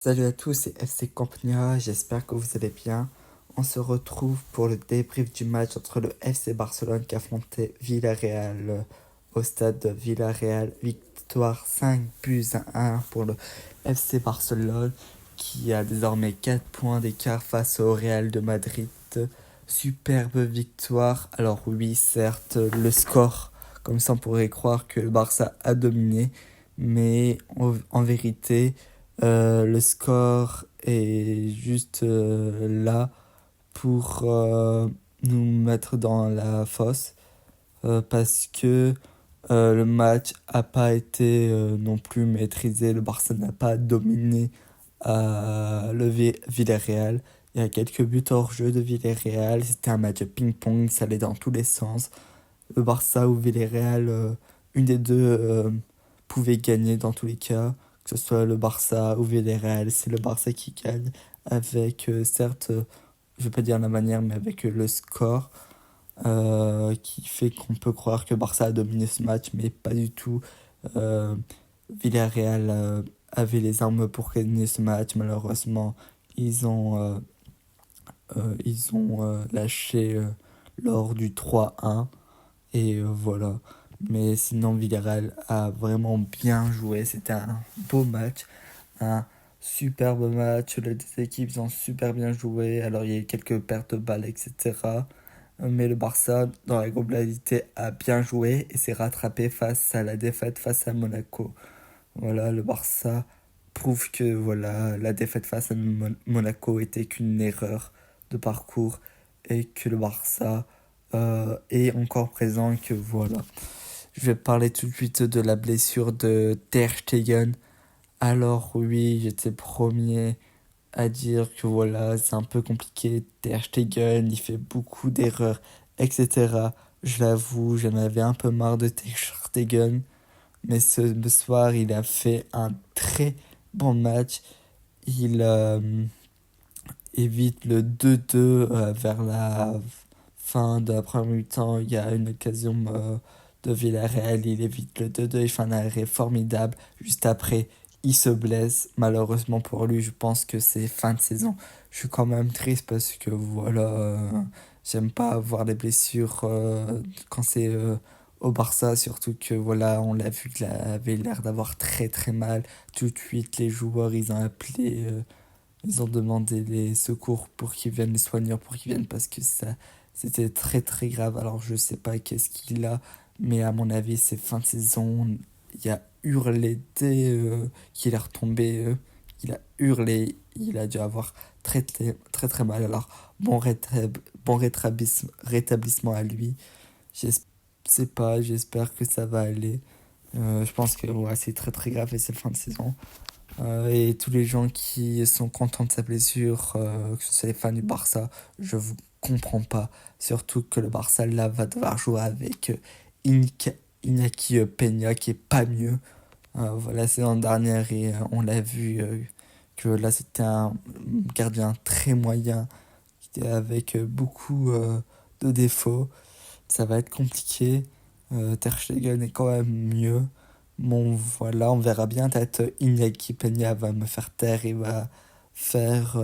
Salut à tous, c'est FC Campnia, j'espère que vous allez bien. On se retrouve pour le débrief du match entre le FC Barcelone qui affrontait Villarreal au stade de Villarreal. Victoire 5 buts à 1 pour le FC Barcelone qui a désormais 4 points d'écart face au Real de Madrid. Superbe victoire. Alors oui, certes, le score, comme ça on pourrait croire que le Barça a dominé, mais en vérité... le score est juste là pour nous mettre dans la fosse parce que le match n'a pas été non plus maîtrisé. Le Barça n'a pas dominé Villarreal. Il y a quelques buts hors jeu de Villarreal. C'était un match ping-pong, ça allait dans tous les sens. Le Barça ou Villarreal, une des deux pouvait gagner dans tous les cas, que ce soit le Barça ou Villarreal, c'est le Barça qui gagne avec, certes, je vais pas dire la manière, mais avec le score qui fait qu'on peut croire que Barça a dominé ce match, mais pas du tout. Euh, Villarreal avait les armes pour gagner ce match, malheureusement, ils ont lâché lors du 3-1. Et voilà. Mais sinon, Villarreal a vraiment bien joué. C'était un beau match, un superbe match. Les deux équipes ont super bien joué. Alors, il y a eu quelques pertes de balles, etc. Mais le Barça, dans la globalité, a bien joué et s'est rattrapé face à la défaite face à Monaco. Voilà, le Barça prouve que voilà, la défaite face à Monaco était qu'une erreur de parcours et que le Barça est encore présent et que voilà. Je vais parler tout de suite de la blessure de Ter Stegen. Alors oui, j'étais premier à dire que voilà, c'est un peu compliqué. Ter Stegen, il fait beaucoup d'erreurs, etc. Je l'avoue, j'en avais un peu marre de Ter Stegen. Mais ce soir, il a fait un très bon match. Il évite le 2-2 vers la fin de la première mi-temps. Il y a une occasion de Villarreal. Il évite le 2-2. Il fait un arrêt formidable. Juste après, il se blesse. Malheureusement pour lui, je pense que c'est fin de saison. Je suis quand même triste parce que voilà, j'aime pas voir les blessures quand c'est au Barça, surtout que voilà, on l'a vu qu'il avait l'air d'avoir très très mal. Tout de suite, les joueurs, ils ont demandé les secours pour qu'ils viennent, les soigneurs pour qu'ils viennent parce que ça, c'était très très grave. Alors je sais pas qu'est-ce qu'il a, mais à mon avis, c'est fin de saison. Il a hurlé dès qu'il est retombé. Il a hurlé, il a dû avoir très très très, très mal. Alors bon rétablissement à lui. Je sais pas, j'espère que ça va aller. Je pense que ouais, c'est très très grave et c'est fin de saison. Et tous les gens qui sont contents de sa blessure, que ce soit les fans du Barça, je vous comprends pas. Surtout que le Barça là va devoir jouer avec Iñaki Peña qui est pas mieux. Voilà, c'est l'an dernière et on l'a vu que là c'était un gardien très moyen avec beaucoup de défauts. Ça va être compliqué. Ter Stegen est quand même mieux. Bon, voilà, on verra bien. Peut-être Iñaki Peña va me faire taire et va faire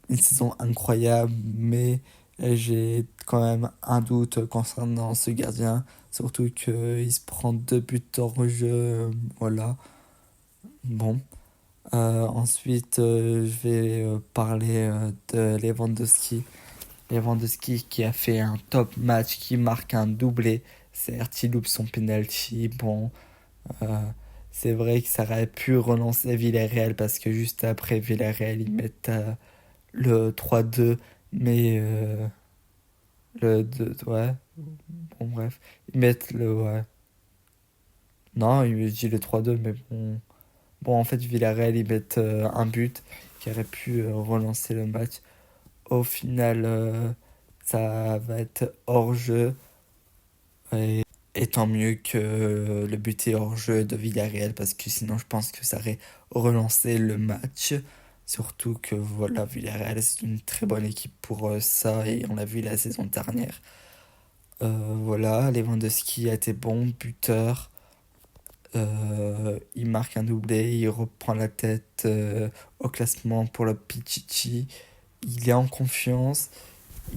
une saison incroyable. Mais j'ai quand même un doute concernant ce gardien. Surtout qu'il se prend 2 buts hors jeu. Voilà. Bon. Ensuite, je vais parler de Lewandowski. Lewandowski qui a fait un top match, qui marque un doublé. Certes, il loupe son penalty. Bon, euh, c'est vrai que ça aurait pu relancer Villarreal parce que juste après Villarreal, ils mettent le 3-2. Mais le 2, ouais. Bon, bref. Ils mettent le. Ouais. Non, il me dit le 3-2, mais bon. Bon, en fait, Villarreal, ils mettent un but qui aurait pu relancer le match. Au final, ça va être hors jeu. Et tant mieux que le but est hors jeu de Villarreal parce que sinon je pense que ça aurait relancé le match. Surtout que voilà, Villarreal c'est une très bonne équipe pour ça et on l'a vu la saison dernière. Voilà, Lewandowski a été bon, buteur. il marque un doublé, il reprend la tête au classement pour le Pichichi. Il est en confiance,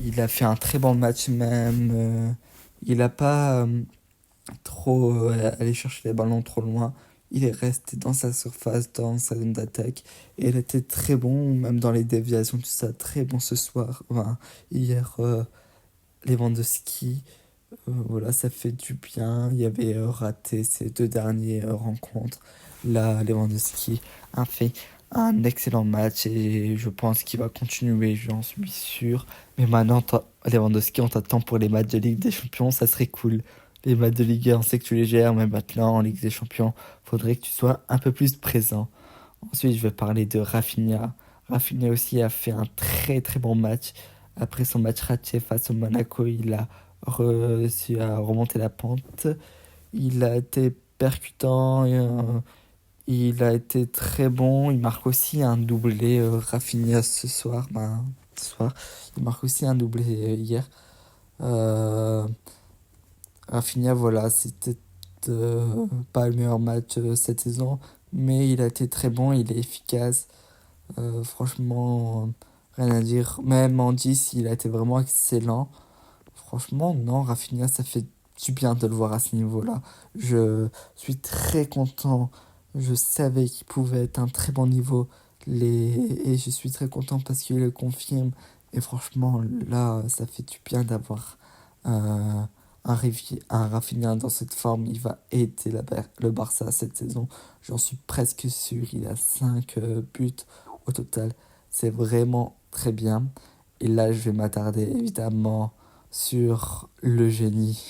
il a fait un très bon match même. Il n'a pas trop allé chercher les ballons trop loin. Il est resté dans sa surface, dans sa zone d'attaque. Et il était très bon, même dans les déviations, tout ça. Très bon ce soir. Enfin, hier, Lewandowski. Voilà, ça fait du bien. Il y avait raté ces deux dernières rencontres. Là, Lewandowski a fait un excellent match et je pense qu'il va continuer, j'en suis sûr. Mais maintenant, Lewandowski, on t'attend pour les matchs de Ligue des Champions, ça serait cool. Les matchs de Ligue 1, on sait que tu les gères, mais maintenant, en Ligue des Champions, faudrait que tu sois un peu plus présent. Ensuite, je vais parler de Rafinha. Rafinha aussi a fait un très très bon match. Après son match raté face au Monaco, il a réussi à remonter la pente. Il a été percutant, il a été très bon. Il marque aussi un doublé Rafinha ce soir. Ce soir. Il marque aussi un doublé hier. Euh, Rafinha, voilà, c'était pas le meilleur match cette saison, mais il a été très bon, il est efficace. Franchement, rien à dire. Même en 10, il a été vraiment excellent. Franchement, non, Rafinha, ça fait du bien de le voir à ce niveau-là. Je suis très content. Je savais qu'il pouvait être un très bon niveau. Et je suis très content parce qu'il le confirme. Et franchement, là, ça fait du bien d'avoir euh, un Rafinha dans cette forme. Il va aider le Barça cette saison. J'en suis presque sûr. Il a 5 buts au total. C'est vraiment très bien. Et là, je vais m'attarder évidemment sur le génie,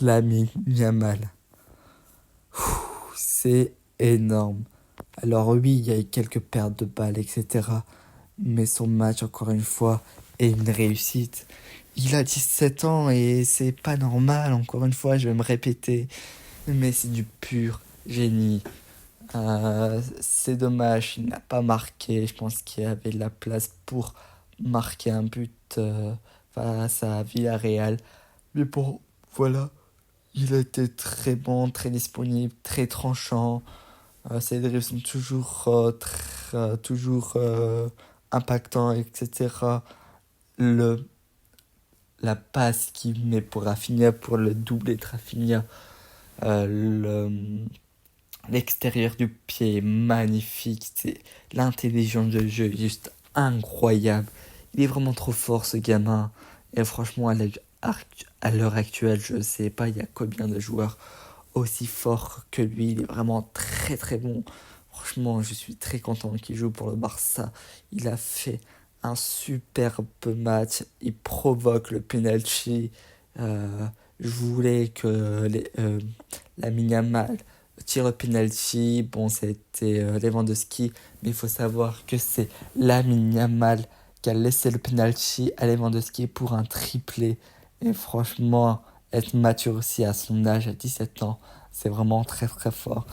Lamine Yamal. C'est énorme. Alors oui, il y a eu quelques pertes de balles, etc. Mais son match, encore une fois, est une réussite. Il a 17 ans et c'est pas normal, encore une fois, je vais me répéter. Mais c'est du pur génie. C'est dommage, il n'a pas marqué. Je pense qu'il y avait de la place pour marquer un but face à Villarreal. Mais bon, voilà, il a été très bon, très disponible, très tranchant. Ses dribbles sont toujours impactants, etc. Le, la passe qu'il met pour Rafinha, pour le doublé de Rafinha, euh, le, l'extérieur du pied est magnifique. C'est l'intelligence de jeu est juste incroyable. Il est vraiment trop fort ce gamin. Et franchement, à l'heure actuelle, je sais pas, il y a combien de joueurs aussi forts que lui. Il est vraiment très très bon. Franchement, je suis très content qu'il joue pour le Barça. Il a fait un superbe match. Il provoque le penalty. Euh, je voulais que Lamine Yamal tire le penalty. Bon, c'était Lewandowski, mais il faut savoir que c'est Lamine Yamal qui a laissé le penalty à Lewandowski pour un triplé. Et franchement, être mature aussi à son âge, à 17 ans, c'est vraiment très très fort.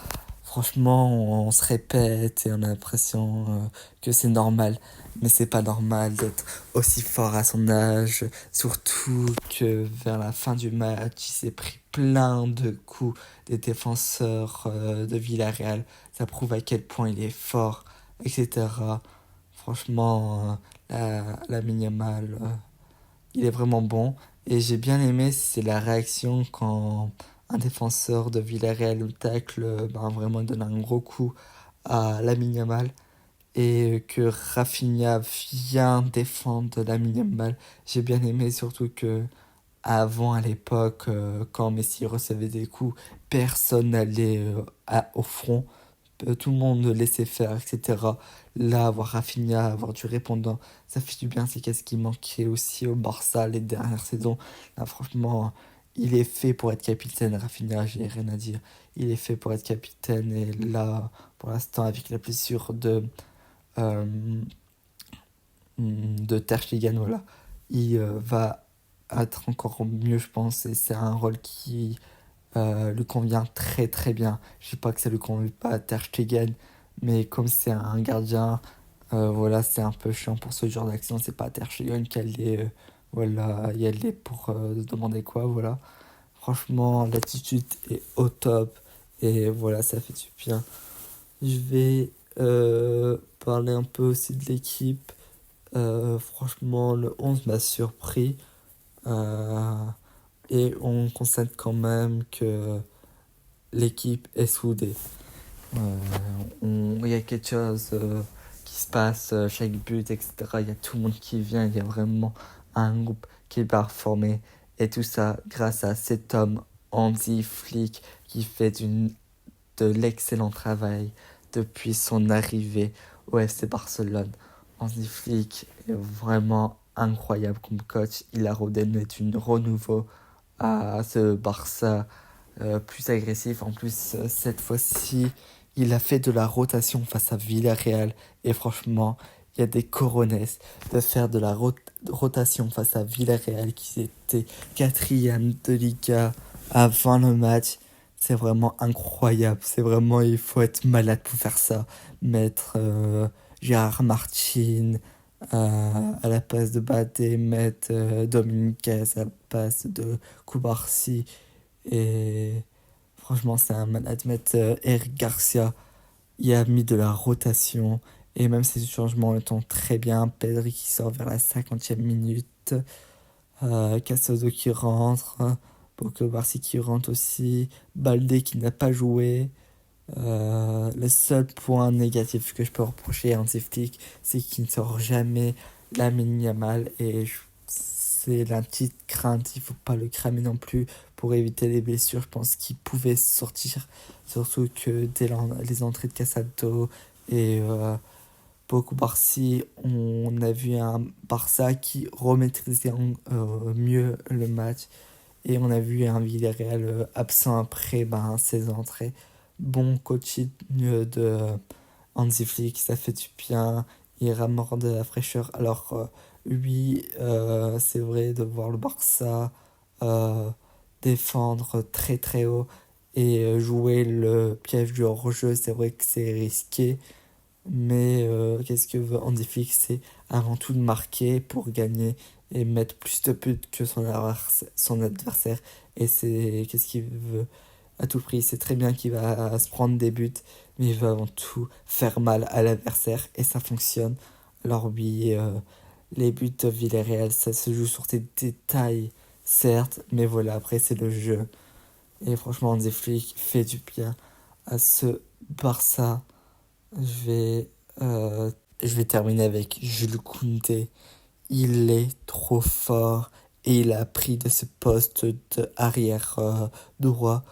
Franchement, on se répète et on a l'impression que c'est normal, mais c'est pas normal d'être aussi fort à son âge, surtout que vers la fin du match, il s'est pris plein de coups des défenseurs de Villarreal. Ça prouve à quel point il est fort, etc. Franchement, la Yamal, il est vraiment bon. Et j'ai bien aimé, c'est la réaction quand un défenseur de Villarreal le tacle, ben, vraiment donne un gros coup à Lamine Yamal et que Rafinha vient défendre Lamine Yamal. J'ai bien aimé surtout que avant, à l'époque, quand Messi recevait des coups, personne n'allait au front. Tout le monde laissait faire, etc. Là, avoir Rafinha, avoir du répondant, ça fait du bien. C'est qu'est-ce qui manquait aussi au Barça les dernières saisons. Là, franchement, il est fait pour être capitaine. Rafinha, j'ai rien à dire. Il est fait pour être capitaine. Et là, pour l'instant, avec la blessure euh, de Ter Stegen, voilà, il va être encore mieux, je pense. Et c'est un rôle qui lui convient très très bien. Je sais pas que ça lui convient pas à Ter Stegen, mais comme c'est un gardien, voilà, c'est un peu chiant pour ce genre d'action. C'est pas Ter Stegen qui allait, voilà, y aller pour demander quoi, voilà. Franchement, l'attitude est au top. Et voilà, ça fait du bien. Je vais parler un peu aussi de l'équipe. Franchement, le 11 m'a surpris. Euh, et on constate quand même que l'équipe est soudée. Il y a quelque chose qui se passe, chaque but, etc. Il y a tout le monde qui vient, il y a vraiment un groupe qui est performé. Et tout ça grâce à cet homme, Hansi Flick, qui fait de l'excellent travail depuis son arrivée au FC Barcelone. Hansi Flick est vraiment incroyable comme coach. Il a redonné du renouveau à ce Barça plus agressif. En plus, cette fois-ci, il a fait de la rotation face à Villarreal. Et franchement, il y a des coronets de faire de la rotation face à Villarreal qui était quatrième de Liga avant le match. C'est vraiment incroyable. C'est vraiment, il faut être malade pour faire ça. Mettre Gérard Martin à la place de Badé, mettre Dominguez à la place de Koubarsi. Et franchement, c'est un malade. Mettre Eric Garcia, il a mis de la rotation. Et même ces changements étant très bien. Pedri qui sort vers la 50e minute. Casado qui rentre. Boko Barsi qui rentre aussi. Baldé qui n'a pas joué. Le seul point négatif que je peux reprocher à Hansi Flick, c'est qu'il ne sort jamais Lamine Yamal et c'est la petite crainte, il faut pas le cramer non plus pour éviter les blessures. Je pense qu'il pouvait sortir, surtout que dès les entrées de Casado et beaucoup Barcy, on a vu un Barça qui remaîtrisait mieux le match et on a vu un Villarreal absent après ses entrées. Bon coaching de Hansi Flick, ça fait du bien. Il ramène de la fraîcheur. Alors, oui, c'est vrai de voir le Barça euh, défendre très très haut et jouer le piège du hors-jeu. C'est vrai que c'est risqué. Mais qu'est-ce que veut Hansi Flick? C'est avant tout de marquer pour gagner et mettre plus de buts que son adversaire. Et c'est qu'est-ce qu'il veut à tout prix? C'est très bien qu'il va se prendre des buts, mais il veut avant tout faire mal à l'adversaire et ça fonctionne. Alors oui, les buts de Villarreal, ça se joue sur des détails, certes, mais voilà, après c'est le jeu. Et franchement, Hansi Flick fait du bien à ce Barça. Je vais, je vais terminer avec Jules Koundé. Il est trop fort et il a pris de ce poste de arrière droit.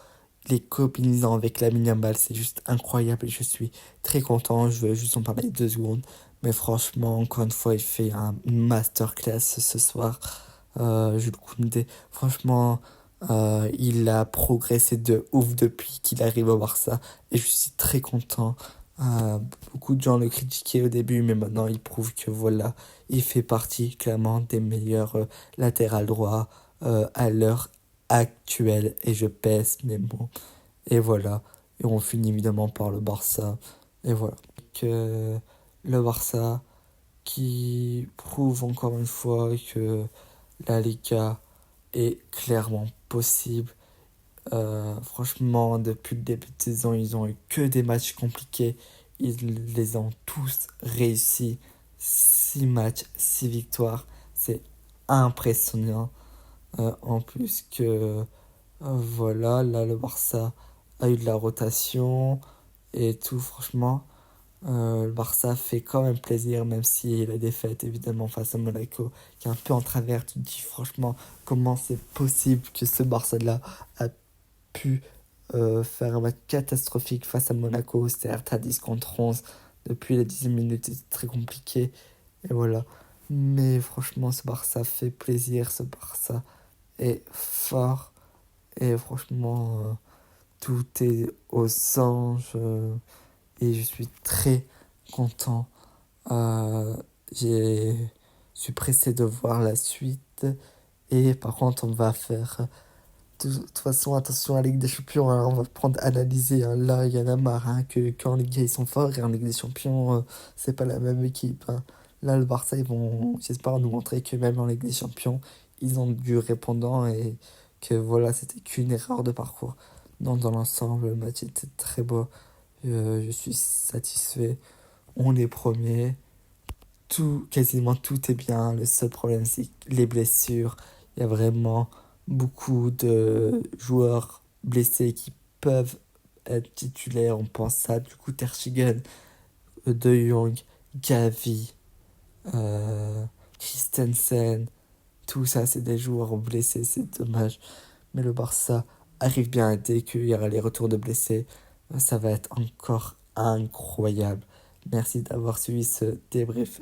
Les combinaisons avec la Yamal, c'est juste incroyable et je suis très content. Je veux juste en parler 2 secondes. Mais franchement, encore une fois, il fait une masterclass ce soir. Jules Koundé, franchement, il a progressé de ouf depuis qu'il arrive au Barça et je suis très content. Beaucoup de gens le critiquaient au début, mais maintenant il prouve que voilà, il fait partie clairement des meilleurs latérales droits à l'heure actuelle. Et je pèse mes mots. Et voilà. Et on finit évidemment par le Barça. Et voilà. Que le Barça qui prouve encore une fois que la Liga est clairement possible. Franchement, depuis le début de saison, ils ont eu que des matchs compliqués. Ils les ont tous réussi. 6 matchs, 6 victoires. C'est impressionnant. En plus que, voilà, là, le Barça a eu de la rotation et tout. Franchement, le Barça fait quand même plaisir, même si la défaite, évidemment, face à Monaco, qui est un peu en travers. Tu te dis, franchement, comment c'est possible que ce Barça-là a pu faire un match catastrophique face à Monaco, certes à 10 contre 11 depuis les 10 minutes, c'était très compliqué, et voilà. Mais franchement, ce Barça fait plaisir, ce Barça est fort, et franchement, tout est aux anges, et je suis très content. Je suis pressé de voir la suite, et par contre, on va faire de toute façon, attention à la Ligue des Champions, hein, on va prendre analyser. Hein. Là, il y en a marre hein, que quand les gars ils sont forts et en Ligue des Champions, c'est pas la même équipe. Hein. Là, le Barça, ils vont, j'espère, nous montrer que même en Ligue des Champions, ils ont du répondant et que voilà, c'était qu'une erreur de parcours. dans l'ensemble, le match était très beau. Je suis satisfait. On est premier. Quasiment tout est bien. Le seul problème, c'est les blessures. Il y a vraiment beaucoup de joueurs blessés qui peuvent être titulaires. On pense à du coup Terchigen, De Jong, Gavi, euh, Christensen. Tout ça, c'est des joueurs blessés. C'est dommage. Mais le Barça arrive bien à dès qu'il y aura les retours de blessés. Ça va être encore incroyable. Merci d'avoir suivi ce débrief